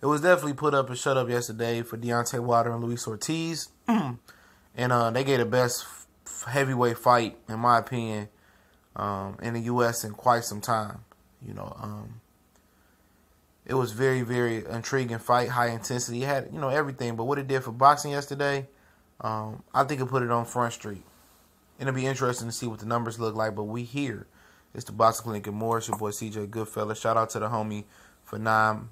it was definitely put up and shut up yesterday for Deontay Wilder and Luis Ortiz. And they gave the best heavyweight fight, in my opinion, in the U.S. in quite some time. It was very, very intriguing fight, high intensity. It had, everything. But what it did for boxing yesterday, I think it put it on Front Street. And it'll be interesting to see what the numbers look like. But we here. It's the Boxing Clinic in Morris. Your boy CJ Goodfella. Shout out to the homie for nine,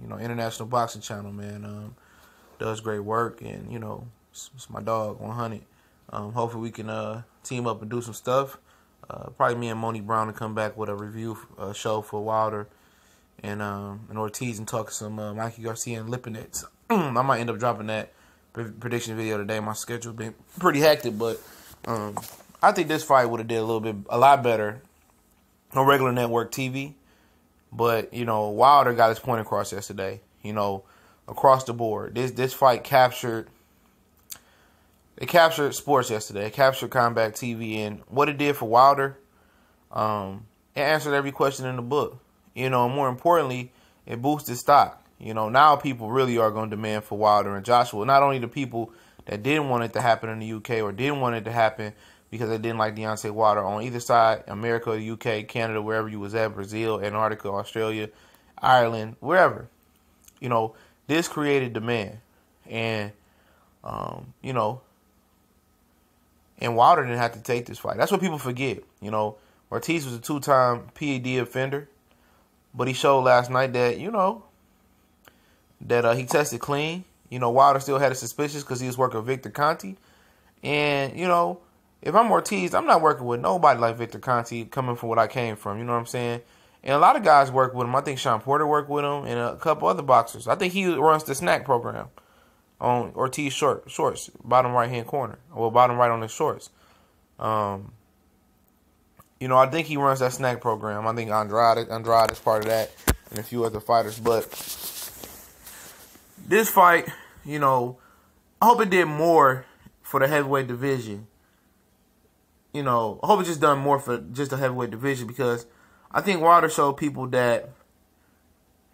International Boxing Channel, man. Does great work, and it's my dog 100. Hopefully we can team up and do some stuff. Probably me and Moni Brown to come back with a review show for Wilder and Ortiz, and talk some Mikey Garcia and Lipinets. I might end up dropping that prediction video today. My schedule's been pretty hectic, but I think this fight would have did a lot better on regular network TV. But Wilder got his point across yesterday. Across the board, this fight captured sports yesterday. It captured combat TV, and what it did for Wilder, it answered every question in the book. More importantly, it boosted stock. Now people really are going to demand for Wilder and Joshua. Not only the people that didn't want it to happen in the UK or didn't want it to happen because they didn't like Deontay Wilder on either side, America, the UK, Canada, wherever you was at, Brazil, Antarctica, Australia, Ireland, wherever. This created demand. And, and Wilder didn't have to take this fight. That's what people forget. Ortiz was a 2-time PED offender. But he showed last night that, that he tested clean. Wilder still had his suspicions because he was working with Victor Conte. And, if I'm Ortiz, I'm not working with nobody like Victor Conte, coming from what I came from. You know what I'm saying? And a lot of guys work with him. I think Sean Porter worked with him and a couple other boxers. I think he runs the snack program on Ortiz shorts, bottom right-hand corner. Well, bottom right on his shorts. I think he runs that snack program. I think Andrade is part of that, and a few other fighters. But this fight, I hope it did more for the heavyweight division. I hope it just done more for just the heavyweight division, because I think Wilder showed people that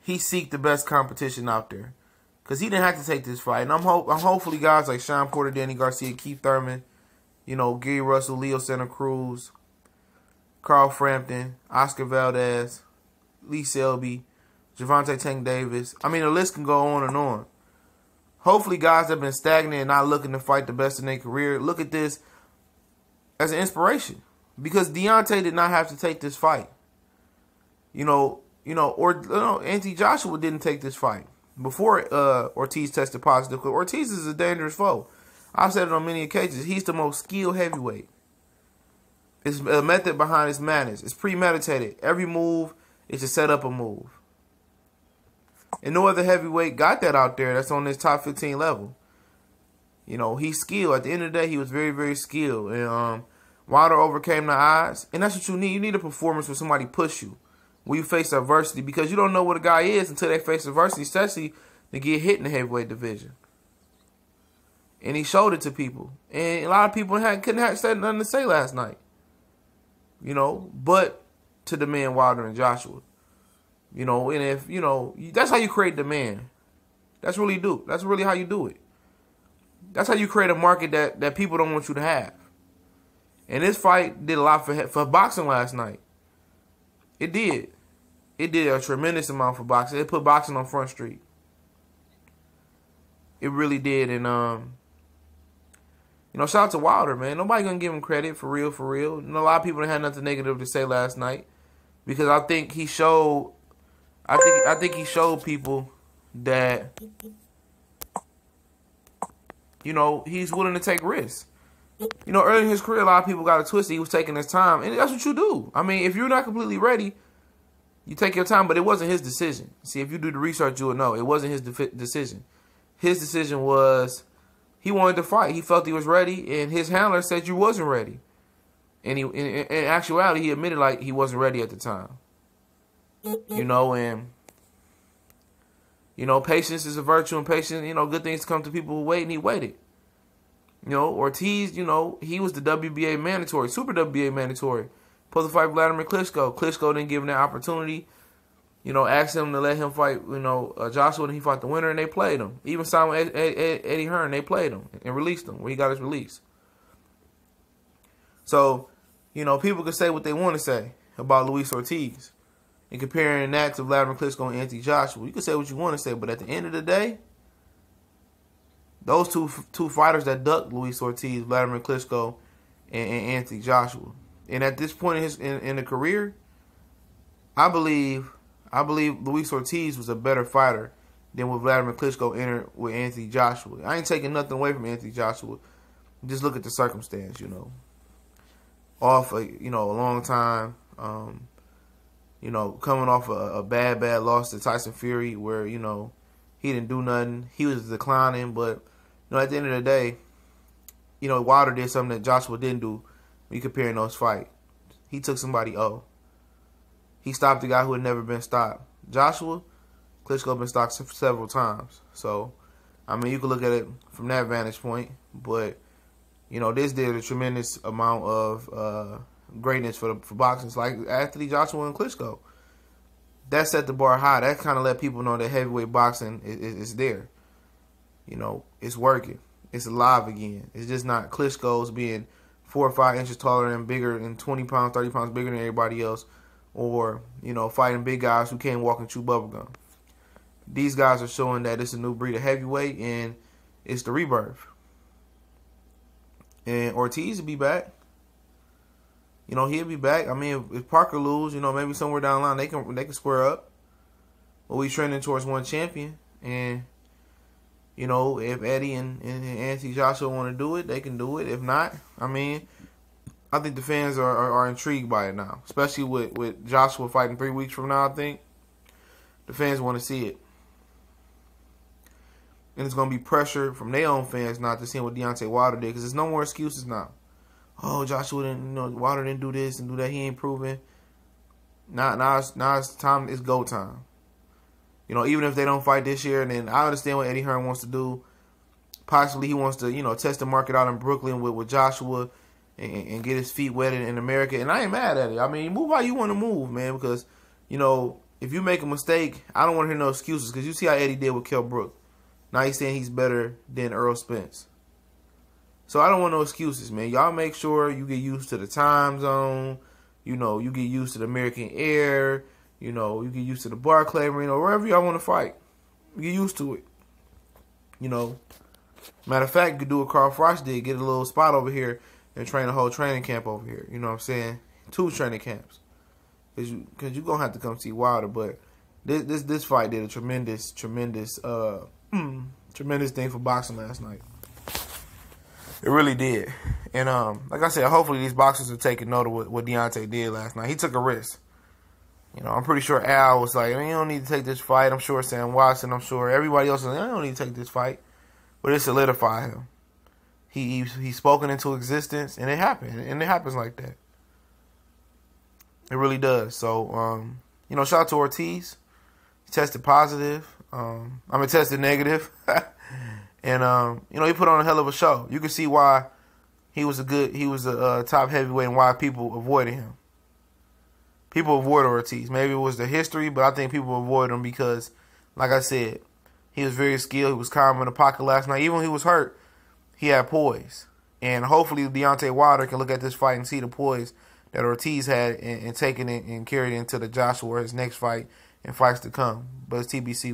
he seek the best competition out there, because he didn't have to take this fight. And I'm hopefully guys like Sean Porter, Danny Garcia, Keith Thurman, Gary Russell, Leo Santa Cruz, Carl Frampton, Oscar Valdez, Lee Selby, Gervonta Tank Davis. I mean, the list can go on and on. Hopefully guys that have been stagnant and not looking to fight the best in their career look at this as an inspiration, because Deontay did not have to take this fight. Anthony Joshua didn't take this fight before Ortiz tested positive. Ortiz is a dangerous foe. I've said it on many occasions. He's the most skilled heavyweight. It's a method behind his madness. It's premeditated. Every move is to set up a move. And no other heavyweight got that out there that's on this top 15 level. He's skilled. At the end of the day, he was very, very skilled. And Wilder overcame the odds. And that's what you need. You need a performance where somebody push you, when you face adversity, because you don't know what a guy is until they face adversity, especially to get hit in the heavyweight division. And he showed it to people. And a lot of people couldn't have said nothing to say last night. But to demand Wilder and Joshua. And if, that's how you create demand. That's really how you do it. That's how you create a market that people don't want you to have. And this fight did a lot for boxing last night. It did. It did a tremendous amount for boxing. It put boxing on Front Street. It really did. And, shout out to Wilder, man. Nobody gonna give him credit, for real, for real. A lot of people had nothing negative to say last night, because I think he showed. I think he showed people that he's willing to take risks. Early in his career, a lot of people got it twisted. He was taking his time, and that's what you do. I mean, if you're not completely ready, you take your time. But it wasn't his decision. See, if you do the research, you will know it wasn't his decision. His decision was, he wanted to fight. He felt he was ready, and his handler said you wasn't ready. And in actuality, he admitted like he wasn't ready at the time. Patience is a virtue, and patience, good things come to people who wait, and he waited. Ortiz, he was the WBA mandatory, super WBA mandatory. Supposed to fight Vladimir Klitschko. Klitschko didn't give him that opportunity. asked him to let him fight, Joshua, and he fought the winner, and they played him. Even signed with Eddie Hearn, they played him and released him where he got his release. So, people can say what they want to say about Luis Ortiz and comparing that to Vladimir Klitschko and Anthony Joshua. You can say what you want to say, but at the end of the day, those two fighters that ducked Luis Ortiz, Vladimir Klitschko, and Anthony Joshua. And at this point in the career, I believe Luis Ortiz was a better fighter than what Vladimir Klitschko entered with Anthony Joshua. I ain't taking nothing away from Anthony Joshua. Just look at the circumstance, Off a long time, coming off a bad loss to Tyson Fury where, he didn't do nothing. He was declining, but, at the end of the day, Wilder did something that Joshua didn't do when you comparing those fights. He took somebody O. He stopped the guy who had never been stopped. Joshua, Klitschko been stopped several times. So, you can look at it from that vantage point. But, this did a tremendous amount of greatness for boxing. It's like Anthony Joshua and Klitschko. That set the bar high. That kind of let people know that heavyweight boxing is there. It's working. It's alive again. It's just not Klitschko's being 4 or 5 inches taller and bigger and 20 pounds, 30 pounds bigger than everybody else. Or, fighting big guys who can't walk and chew bubblegum. These guys are showing that it's a new breed of heavyweight and it's the rebirth. And Ortiz will be back. He'll be back. If Parker lose, maybe somewhere down the line they can square up. But we trending towards one champion. And, if Eddie and Anthony Joshua want to do it, they can do it. If not, I think the fans are intrigued by it now. Especially with Joshua fighting 3 weeks from now, I think. The fans want to see it. And it's going to be pressure from their own fans not to see what Deontay Wilder did. Because there's no more excuses now. Oh, Joshua didn't, Wilder didn't do this and do that. He ain't proven. Now it's time. It's go time. Even if they don't fight this year, and then I understand what Eddie Hearn wants to do. Possibly he wants to, test the market out in Brooklyn with Joshua and get his feet wet in America. And I ain't mad at it. Move how you want to move, man. Because, if you make a mistake, I don't want to hear no excuses. Because you see how Eddie did with Kell Brook. Now he's saying he's better than Earl Spence. So I don't want no excuses, man. Y'all make sure you get used to the time zone. You get used to the American air. You get used to the Barclay Arena, wherever y'all want to fight. You get used to it. Matter of fact, you could do what Carl Frost did. Get a little spot over here and train a whole training camp over here. You know what I'm saying? 2 training camps. Because you're going to have to come see Wilder. But this fight did a tremendous thing for boxing last night. It really did. And like I said, hopefully these boxers are taking note of what Deontay did last night. He took a risk. I'm pretty sure Al was like, you don't need to take this fight. I'm sure Sam Watson, I'm sure everybody else is like, I don't need to take this fight. But it solidified him. He's spoken into existence, and it happened. And it happens like that. It really does. So, shout out to Ortiz. He tested positive. Tested negative. And, he put on a hell of a show. You can see why he was a top heavyweight and why people avoided him. People avoid Ortiz. Maybe it was the history, but I think people avoid him because, like I said, he was very skilled. He was calm in the pocket last night. Even when he was hurt, he had poise. And hopefully Deontay Wilder can look at this fight and see the poise that Ortiz had and taking it and carried it into the Joshua, his next fight and fights to come. But it's TBC.